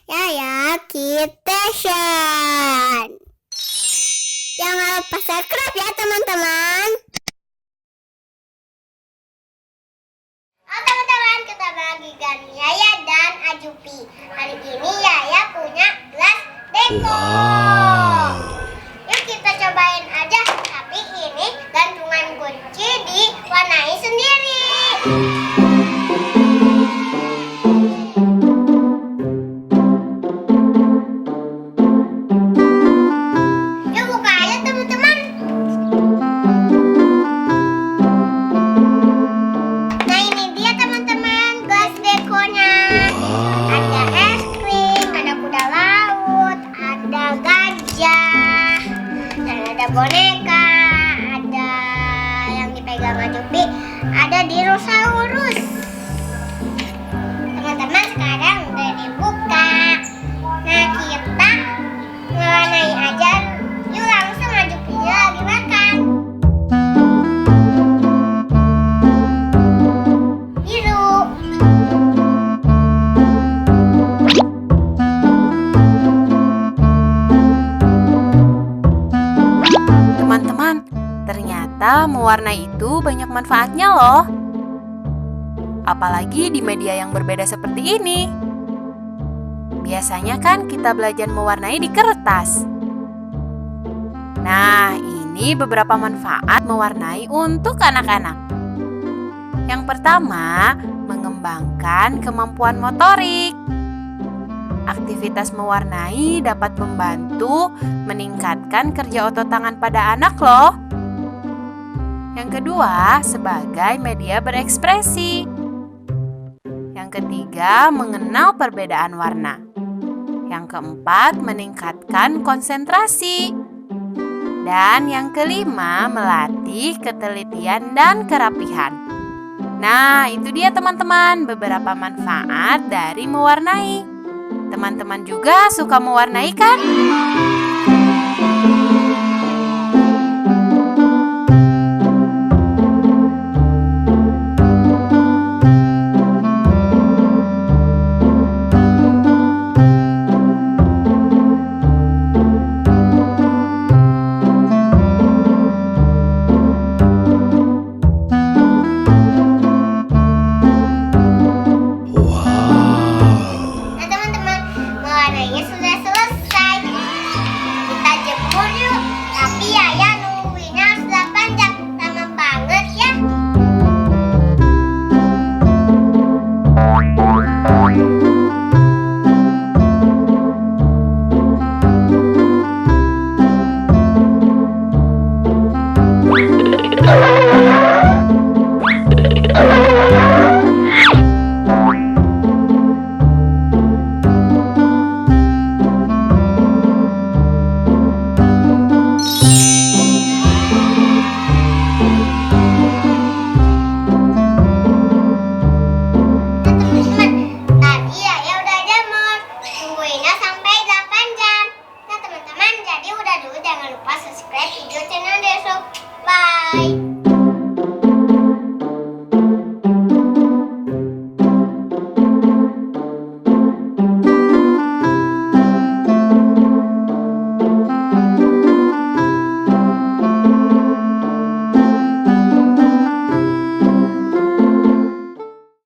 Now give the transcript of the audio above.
Yaya Kitchen. Jangan lupa subscribe ya teman-teman. Halo teman-teman, ketemu lagi dengan Yaya dan Ajupi. Hari ini Yaya punya gelas deko. Yuk kita cobain aja. Tapi ini gantungan kunci diwarnai sendiri. Ada boneka, ada yang dipegang Ajupi, ada dinosaurus. Teman-teman, sekarang udah dibuka. Nah, kita mewarnai aja. Yuk langsung, Ajupinya lagi makan. Biru. Teman-teman, ternyata mewarnai itu banyak manfaatnya loh. Apalagi di media yang berbeda seperti ini. Biasanya kan kita belajar mewarnai di kertas. Nah, ini beberapa manfaat mewarnai untuk anak-anak. Yang pertama, mengembangkan kemampuan motorik. Aktivitas mewarnai dapat membantu meningkatkan kerja otot tangan pada anak loh. Yang kedua, sebagai media berekspresi. Yang ketiga, mengenal perbedaan warna. Yang keempat, meningkatkan konsentrasi. Dan yang kelima, melatih ketelitian dan kerapihan. Nah, itu dia teman-teman beberapa manfaat dari mewarnai. Teman-teman juga suka mewarnai kan?